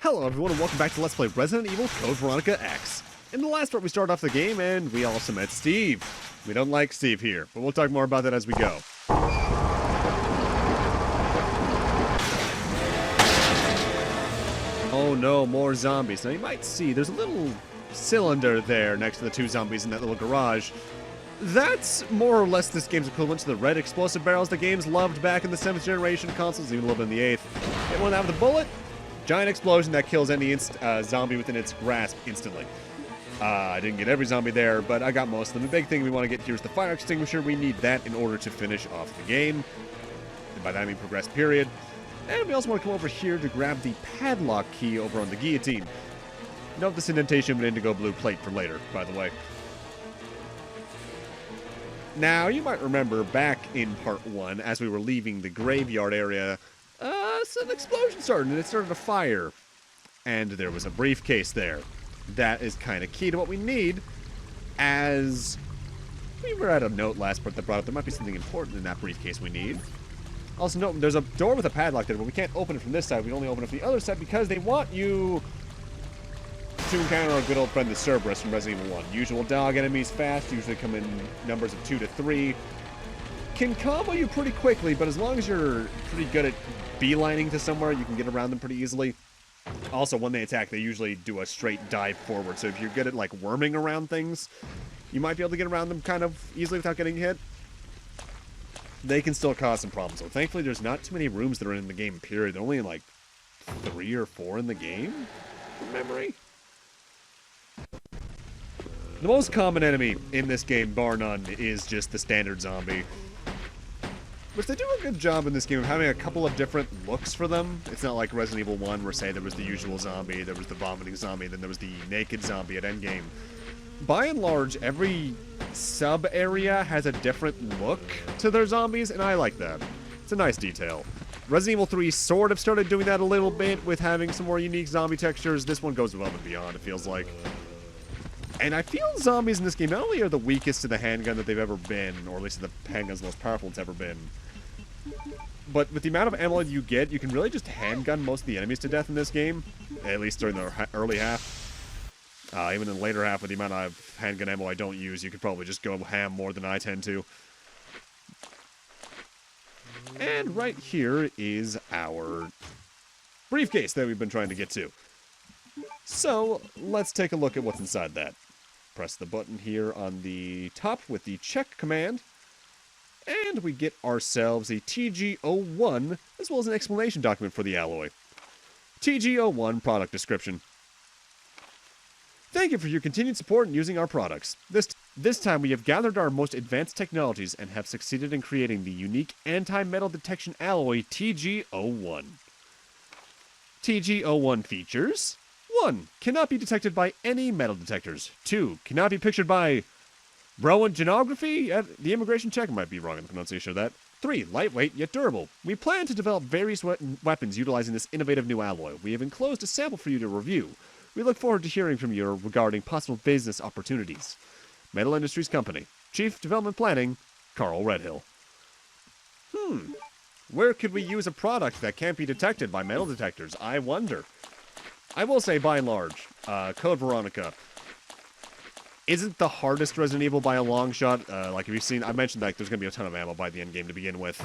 Hello everyone and welcome back to Let's Play Resident Evil Code Veronica X. In the last part we started off the game and we also met Steve. We don't like Steve here, but we'll talk more about that as we go. Oh no, more zombies. Now you might see there's a little cylinder there next to the two zombies in that little garage. That's more or less this game's equivalent to the red explosive barrels the games loved back in the 7th generation consoles, even a little bit in the 8th. Hit one out with a bullet. Giant explosion that kills any zombie within its grasp instantly. I didn't get every zombie there, but I got most of them. The big thing we want to get here is the fire extinguisher. We need that in order to finish off the game. And by that I mean progress, period. And we also want to come over here to grab the padlock key over on the guillotine. Note this indentation with indigo blue plate for later, by the way. Now, you might remember back in part 1, as we were leaving the graveyard area, an explosion started, and it started a fire. And there was a briefcase there. That is kind of key to what we need, as we were at a note last part that brought up there might be something important in that briefcase we need. Also note, there's a door with a padlock there, but we can't open it from this side. We only open it from the other side because they want you to encounter our good old friend the Cerberus from Resident Evil 1. Usual dog enemies, fast, usually come in numbers of 2 to 3. Can combo you pretty quickly, but as long as you're pretty good at beelining to somewhere, you can get around them pretty easily. Also, when they attack, they usually do a straight dive forward, so if you're good at, like, worming around things, you might be able to get around them kind of easily without getting hit. They can still cause some problems, so thankfully there's not too many rooms that are in the game, period. There are only, like, 3 or 4 in the game, from memory. The most common enemy in this game, bar none, is just the standard zombie. Which they do a good job in this game of having a couple of different looks for them. It's not like Resident Evil 1 where, say, there was the usual zombie, there was the vomiting zombie, then there was the naked zombie at endgame. By and large, every sub-area has a different look to their zombies, and I like that. It's a nice detail. Resident Evil 3 sort of started doing that a little bit with having some more unique zombie textures. This one goes above and beyond, it feels like. And I feel zombies in this game not only are the weakest to the handgun that they've ever been, or at least the handgun's most powerful it's ever been, but with the amount of ammo you get, you can really just handgun most of the enemies to death in this game, at least during the early half. Even in the later half, with the amount of handgun ammo I don't use, you could probably just go ham more than I tend to. And right here is our briefcase that we've been trying to get to. So, let's take a look at what's inside that. Press the button here on the top with the check command, and we get ourselves a TG01, as well as an explanation document for the alloy. TG01 product description. Thank you for your continued support in using our products. This time we have gathered our most advanced technologies and have succeeded in creating the unique anti-metal detection alloy TG01. TG01 features: 1. Cannot be detected by any metal detectors. 2. Cannot be pictured by Roentgenography at the immigration check. Might be wrong in the pronunciation of that. 3. Lightweight yet durable. We plan to develop various weapons utilizing this innovative new alloy. We have enclosed a sample for you to review. We look forward to hearing from you regarding possible business opportunities. Metal Industries Company. Chief Development Planning, Carl Redhill. Where could we use a product that can't be detected by metal detectors? I wonder. I will say, by and large, Code Veronica isn't the hardest Resident Evil by a long shot. Like, if you've seen, I mentioned, like, there's going to be a ton of ammo by the end game to begin with.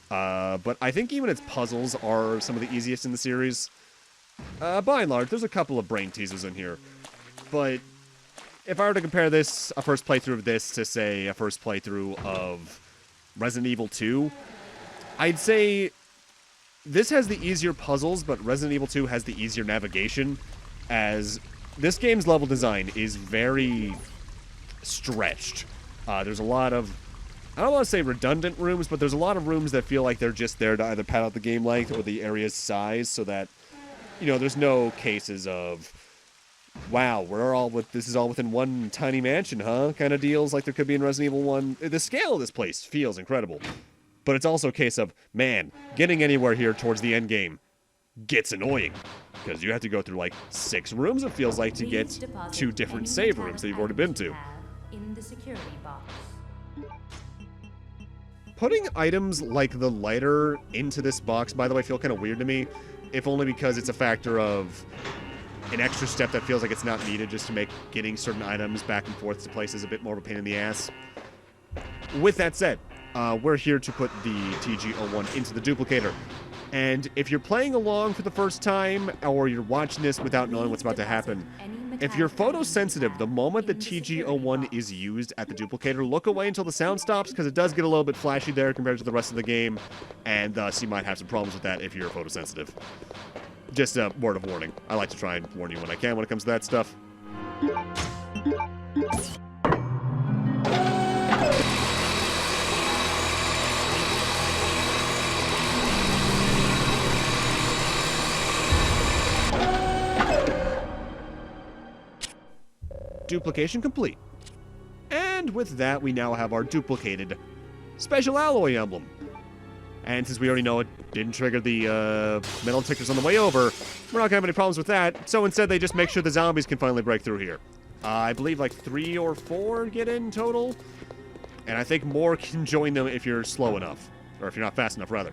But I think even its puzzles are some of the easiest in the series. By and large, there's a couple of brain teasers in here. But if I were to compare this, a first playthrough of this, to, say, a first playthrough of Resident Evil 2, I'd say this has the easier puzzles, but Resident Evil 2 has the easier navigation, as this game's level design is very stretched. There's a lot of, I don't want to say redundant rooms, but there's a lot of rooms that feel like they're just there to either pad out the game length or the area's size, so that, you know, there's no cases of, wow, this is all within one tiny mansion, huh? Kind of deals like there could be in Resident Evil 1. The scale of this place feels incredible. But it's also a case of, man, getting anywhere here towards the end game gets annoying. Because you have to go through, like, 6 rooms, it feels like, to get 2 different save rooms that you've already been to. In the security box. Putting items like the lighter into this box, by the way, feel kind of weird to me. if only because it's a factor of an extra step that feels like it's not needed just to make getting certain items back and forth to places a bit more of a pain in the ass. With that said, we're here to put the TG01 into the duplicator. And if you're playing along for the first time, or you're watching this without knowing what's about to happen, if you're photosensitive, the moment the TG01 is used at the duplicator, look away until the sound stops, because it does get a little bit flashy there compared to the rest of the game, and thus you might have some problems with that if you're photosensitive. Just a word of warning. I like to try and warn you when I can when it comes to that stuff. Duplication complete. And with that, we now have our duplicated special alloy emblem. And since we already know it didn't trigger the metal detectors on the way over, we're not going to have any problems with that. So instead, they just make sure the zombies can finally break through here. I believe like 3 or 4 get in total. And I think more can join them if you're slow enough. Or if you're not fast enough, rather.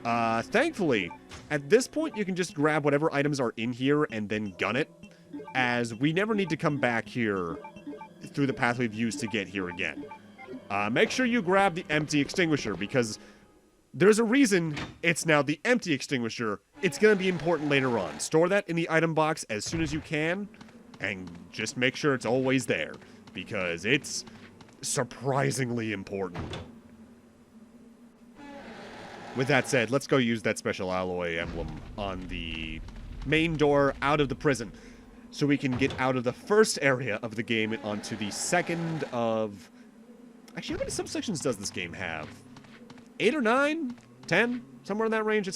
Thankfully, at this point, you can just grab whatever items are in here and then gun it, as we never need to come back here through the path we've used to get here again. Make sure you grab the empty extinguisher, because there's a reason it's now the empty extinguisher. It's going to be important later on. Store that in the item box as soon as you can, and just make sure it's always there, because it's surprisingly important. With that said, let's go use that special alloy emblem on the main door out of the prison, so we can get out of the first area of the game and onto the second of... Actually, how many subsections does this game have? 8 or 9? 10? Somewhere in that range?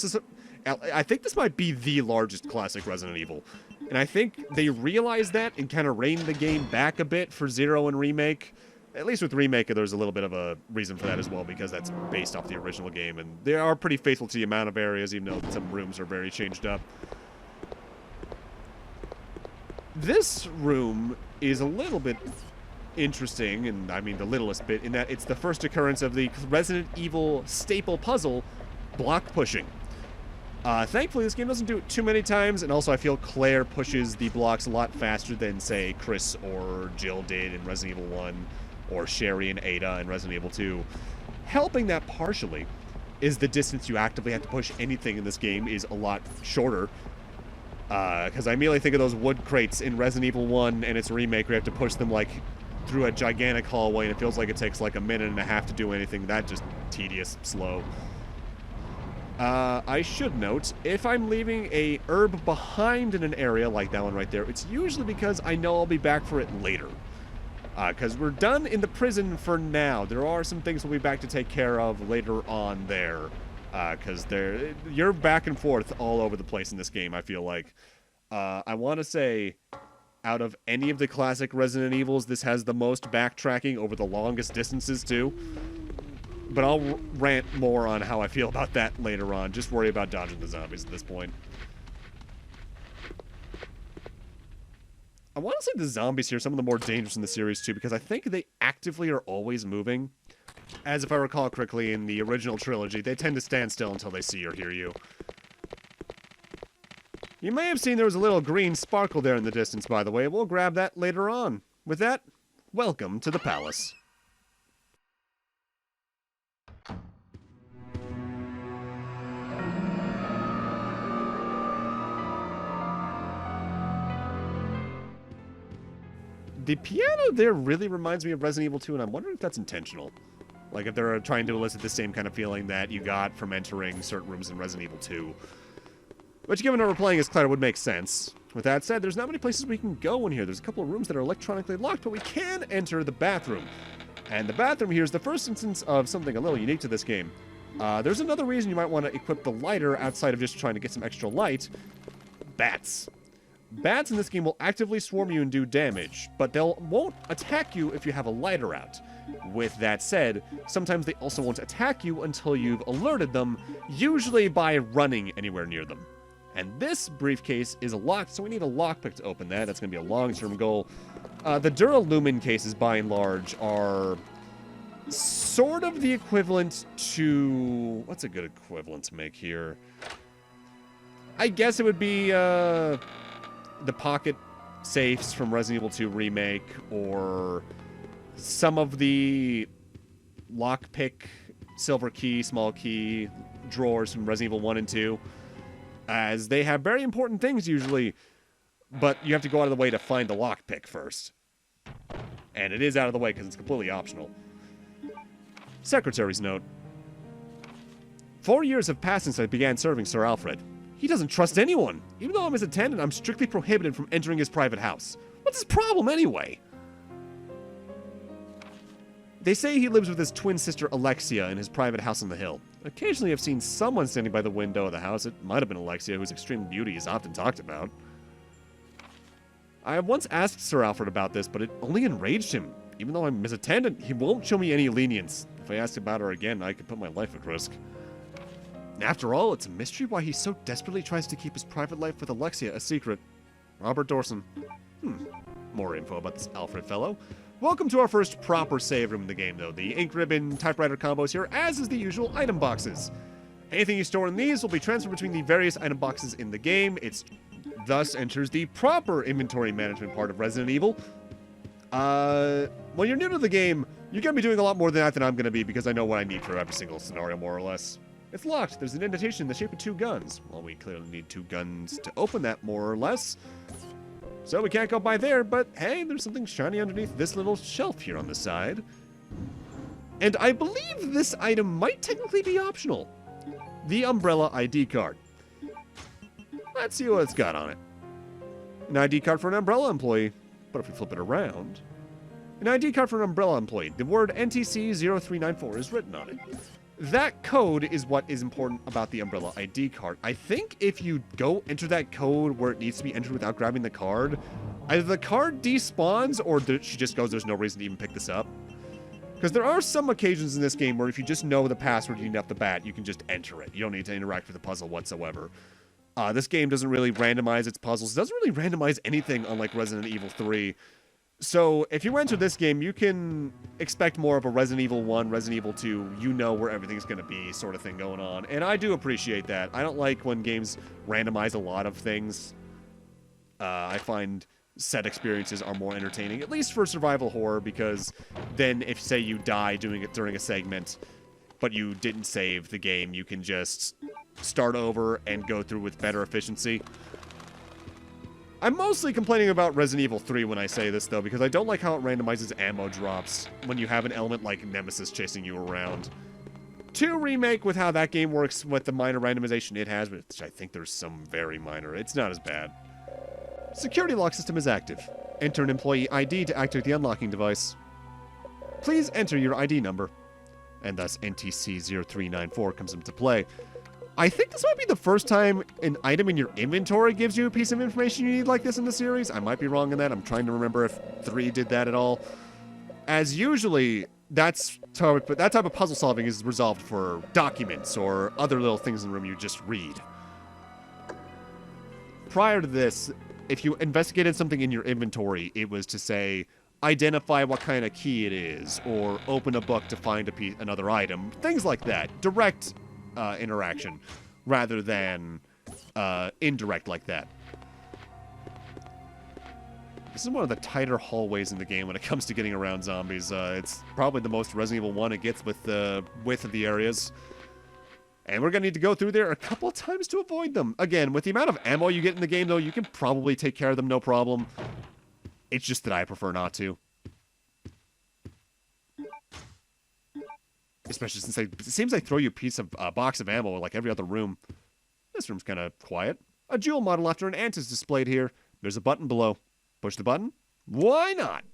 I think this might be the largest classic Resident Evil. And I think they realized that and kind of reined the game back a bit for Zero and Remake. At least with Remake, there's a little bit of a reason for that as well, because that's based off the original game. And they are pretty faithful to the amount of areas, even though some rooms are very changed up. This room is a little bit interesting, and I mean the littlest bit, in that it's the first occurrence of the Resident Evil staple puzzle, block pushing. Thankfully, this game doesn't do it too many times, and also I feel Claire pushes the blocks a lot faster than, say, Chris or Jill did in Resident Evil 1, or Sherry and Ada in Resident Evil 2. Helping that partially is the distance you actively have to push anything in this game is a lot shorter. Because I immediately think of those wood crates in Resident Evil 1 and its remake where you have to push them, like, through a gigantic hallway, and it feels like it takes, like, a minute and a half to do anything. That's just tedious, slow. I should note, if I'm leaving a herb behind in an area like that one right there, it's usually because I know I'll be back for it later. Because we're done in the prison for now. There are some things we'll be back to take care of later on there. Because you're back and forth all over the place in this game, I feel like. I want to say, out of any of the classic Resident Evils, this has the most backtracking over the longest distances, too. But I'll rant more on how I feel about that later on. Just worry about dodging the zombies at this point. I want to say the zombies here are some of the more dangerous in the series, too, because I think they actively are always moving. As if I recall correctly, in the original trilogy, they tend to stand still until they see or hear you. You may have seen there was a little green sparkle there in the distance, by the way. We'll grab that later on. With that, welcome to the palace. The piano there really reminds me of Resident Evil 2, and I'm wondering if that's intentional. Like, if they're trying to elicit the same kind of feeling that you got from entering certain rooms in Resident Evil 2. Which, given what we're playing as Claire, would make sense. With that said, there's not many places we can go in here. There's a couple of rooms that are electronically locked, but we can enter the bathroom. And the bathroom here is the first instance of something a little unique to this game. There's another reason you might want to equip the lighter outside of just trying to get some extra light. Bats. Bats in this game will actively swarm you and do damage, but they won't attack you if you have a lighter out. With that said, sometimes they also won't attack you until you've alerted them, usually by running anywhere near them. And this briefcase is locked, so we need a lockpick to open that. That's going to be a long-term goal. The Duralumin cases, by and large, are sort of the equivalent to... What's a good equivalent to make here? I guess it would be the pocket safes from Resident Evil 2 Remake, or some of the lockpick, silver key, small key drawers from Resident Evil 1 and 2, as they have very important things usually, but you have to go out of the way to find the lockpick first. And it is out of the way because it's completely optional. Secretary's note. 4 years have passed since I began serving Sir Alfred. He doesn't trust anyone. Even though I'm his attendant, I'm strictly prohibited from entering his private house. What's his problem anyway? They say he lives with his twin sister Alexia in his private house on the hill. Occasionally I've seen someone standing by the window of the house. It might have been Alexia, whose extreme beauty is often talked about. I have once asked Sir Alfred about this, but it only enraged him. Even though I'm his attendant, he won't show me any lenience. If I asked about her again, I could put my life at risk. After all, it's a mystery why he so desperately tries to keep his private life with Alexia a secret. Robert Dorson. More info about this Alfred fellow. Welcome to our first proper save room in the game, though. The ink ribbon typewriter combos here, as is the usual item boxes. Anything you store in these will be transferred between the various item boxes in the game. It thus enters the proper inventory management part of Resident Evil. When you're new to the game, you're going to be doing a lot more than that than I'm going to be, because I know what I need for every single scenario, more or less. It's locked. There's an indentation in the shape of 2 guns. Well, we clearly need 2 guns to open that, more or less. So we can't go by there, but hey, there's something shiny underneath this little shelf here on the side. And I believe this item might technically be optional. The Umbrella ID card. Let's see what it's got on it. An ID card for an Umbrella employee. But if we flip it around... An ID card for an Umbrella employee. The word NTC0394 is written on it. That code is what is important about the Umbrella ID card. I think if you go enter that code where it needs to be entered without grabbing the card, either the card despawns or she just goes, there's no reason to even pick this up. Because there are some occasions in this game where if you just know the password you need off the bat, you can just enter it. You don't need to interact with the puzzle whatsoever. This game doesn't really randomize its puzzles. It doesn't really randomize anything, unlike Resident Evil 3. So, if you enter this game, you can expect more of a Resident Evil 1, Resident Evil 2, you know where everything's going to be sort of thing going on. And I do appreciate that. I don't like when games randomize a lot of things. I find set experiences are more entertaining, at least for survival horror, because then if, say, you die doing it during a segment, but you didn't save the game, you can just start over and go through with better efficiency. I'm mostly complaining about Resident Evil 3 when I say this, though, because I don't like how it randomizes ammo drops when you have an element like Nemesis chasing you around. 2 Remake, with how that game works with the minor randomization it has, which I think there's some very minor, it's not as bad. Security lock system is active. Enter an employee ID to activate the unlocking device. Please enter your ID number. And thus NTC0394 comes into play. I think this might be the first time an item in your inventory gives you a piece of information you need like this in the series. I might be wrong in that. I'm trying to remember if 3 did that at all. As usually, that type of puzzle solving is resolved for documents or other little things in the room you just read. Prior to this, if you investigated something in your inventory, it was to say, identify what kind of key it is, or open a book to find another item. Things like that. Direct interaction rather than indirect like that. This is one of the tighter hallways in the game when it comes to getting around zombies. It's probably the most Resident Evil 1 it gets with the width of the areas. And we're going to need to go through there a couple of times to avoid them. Again, with the amount of ammo you get in the game, though, you can probably take care of them no problem. It's just that I prefer not to. Especially since it seems they throw you a piece of box of ammo like every other room. This room's kind of quiet. A jewel model after an ant is displayed here. There's a button below. Push the button? Why not?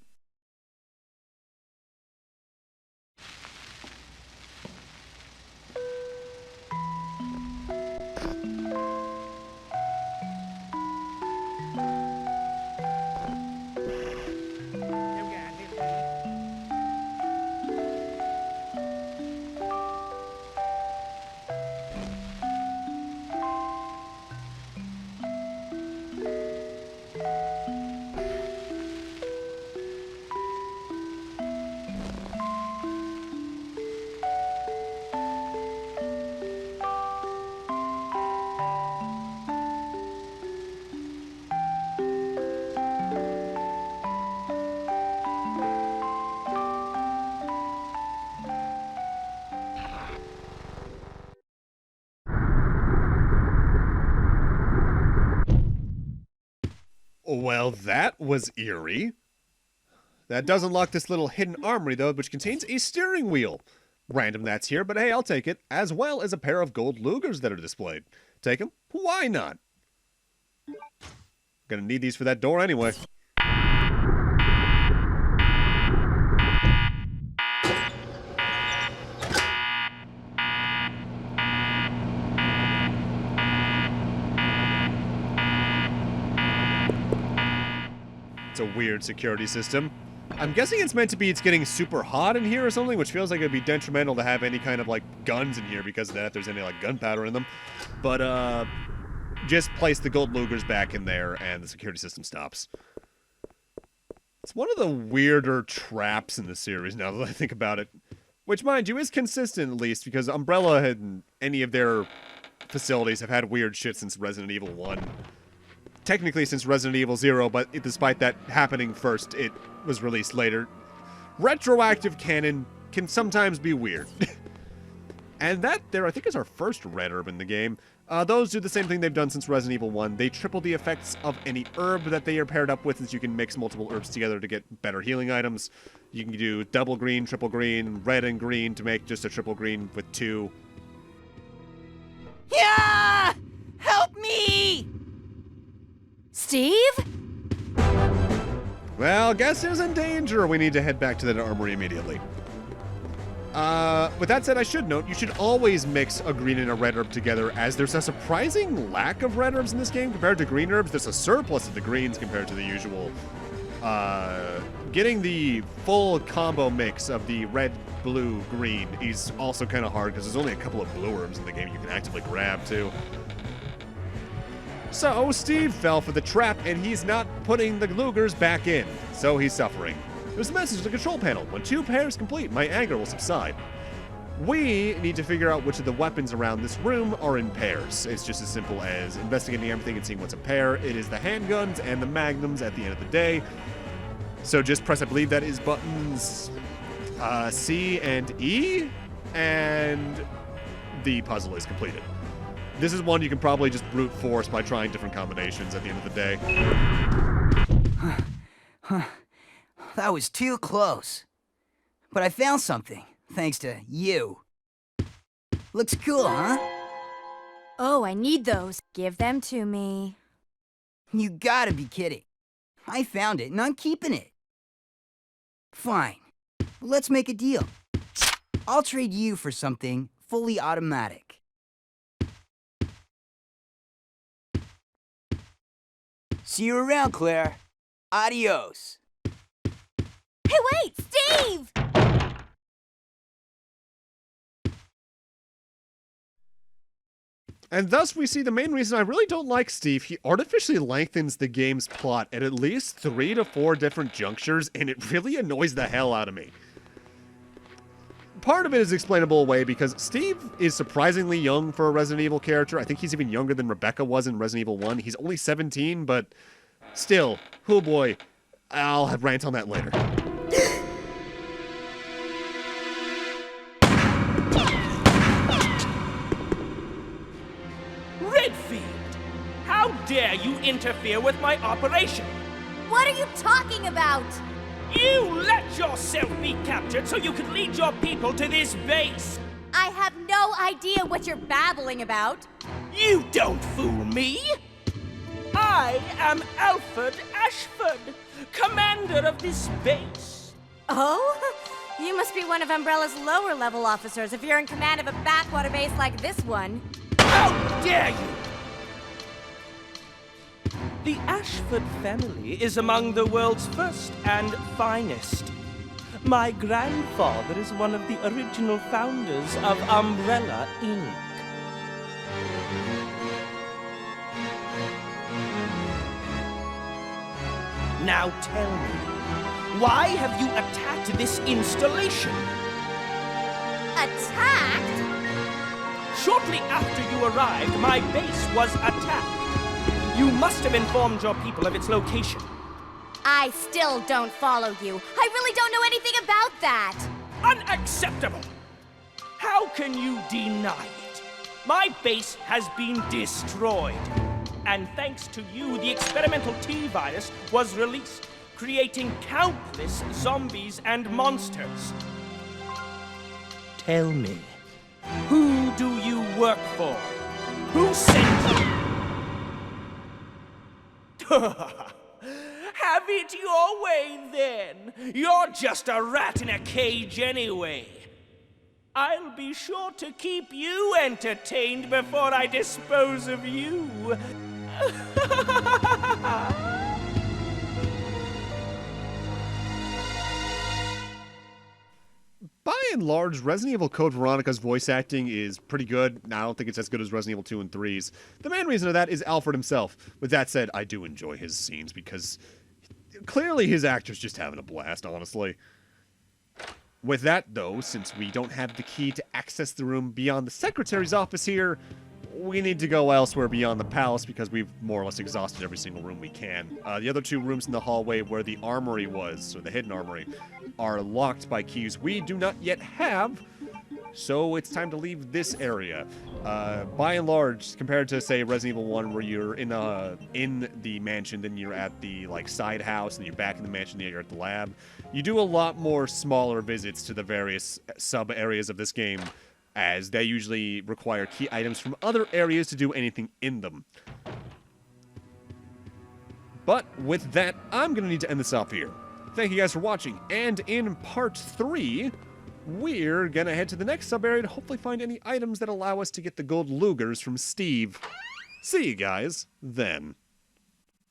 Well, that was eerie. That does unlock this little hidden armory, though, which contains a steering wheel. Random that's here, but hey, I'll take it, as well as a pair of gold Lugers that are displayed. Take them? Why not? Gonna need these for that door anyway. It's a weird security system. I'm guessing it's meant to be it's getting super hot in here or something, which feels like it'd be detrimental to have any kind of, like, guns in here because of that, if there's any, like, gunpowder in them. But, just place the gold Lugers back in there and the security system stops. It's one of the weirder traps in the series now that I think about it. Which, mind you, is consistent at least, because Umbrella and any of their facilities have had weird shit since Resident Evil 1. Technically since Resident Evil 0, but despite that happening first, it was released later. Retroactive canon can sometimes be weird. And that there, I think, is our first red herb in the game. Those do the same thing they've done since Resident Evil 1. They triple the effects of any herb that they are paired up with, as you can mix multiple herbs together to get better healing items. You can do double green, triple green, red and green to make just a triple green with 2. Yeah! Help me! Steve? Well, guess who's in danger? We need to head back to that armory immediately. With that said, I should note, you should always mix a green and a red herb together, as there's a surprising lack of red herbs in this game compared to green herbs. There's a surplus of the greens compared to the usual. Getting the full combo mix of the red, blue, green is also kind of hard, because there's only a couple of blue herbs in the game you can actively grab, too. So, Steve fell for the trap, and he's not putting the Lugers back in, so he's suffering. There's a message in the control panel. When 2 pairs complete, my anger will subside. We need to figure out which of the weapons around this room are in pairs. It's just as simple as investigating everything and seeing what's a pair. It is the handguns and the magnums at the end of the day. So just press, I believe that is buttons C and E, and the puzzle is completed. This is one you can probably just brute force by trying different combinations at the end of the day. That was too close. But I found something, thanks to you. Looks cool, huh? Oh, I need those. Give them to me. You gotta be kidding. I found it and I'm keeping it. Fine. Let's make a deal. I'll trade you for something fully automatic. See you around, Claire. Adios. Hey, wait! Steve! And thus we see the main reason I really don't like Steve. He artificially lengthens the game's plot at least 3 to 4 different junctures, and it really annoys the hell out of me. Part of it is explainable away because Steve is surprisingly young for a Resident Evil character. I think he's even younger than Rebecca was in Resident Evil 1. He's only 17, but still, oh boy, I'll rant on that later. How dare you interfere with my operation? What are you talking about? You let yourself be captured so you could lead your people to this base. I have no idea what you're babbling about. You don't fool me. I am Alfred Ashford, commander of this base. Oh? You must be one of Umbrella's lower level officers if you're in command of a backwater base like this one. How dare you! The Ashford family is among the world's first and finest. My grandfather is one of the original founders of Umbrella, Inc. Now tell me, why have you attacked this installation? Attacked? Shortly after you arrived, my base was attacked. You must have informed your people of its location. I still don't follow you. I really don't know anything about that. Unacceptable! How can you deny it? My base has been destroyed. And thanks to you, the experimental T-Virus was released, creating countless zombies and monsters. Tell me, who do you work for? Who sent you? Have it your way, then. You're just a rat in a cage anyway. I'll be sure to keep you entertained before I dispose of you. By and large, Resident Evil Code Veronica's voice acting is pretty good. Now, I don't think it's as good as Resident Evil 2 and 3's. The main reason of that is Alfred himself. With that said, I do enjoy his scenes because clearly his actor's just having a blast, honestly. With that, though, since we don't have the key to access the room beyond the Secretary's office here, we need to go elsewhere beyond the palace because we've more or less exhausted every single room we can. The other two rooms in the hallway where the armory was, or the hidden armory, are locked by keys we do not yet have, so it's time to leave this area. By and large, compared to, say, Resident Evil 1, where you're in the mansion, then you're at the, side house, and you're back in the mansion, then you're at the lab, you do a lot more smaller visits to the various sub-areas of this game, as they usually require key items from other areas to do anything in them. But with that, I'm going to need to end this off here. Thank you guys for watching, and in part 3, we're going to head to the next sub-area to hopefully find any items that allow us to get the gold Lugers from Steve. See you guys then.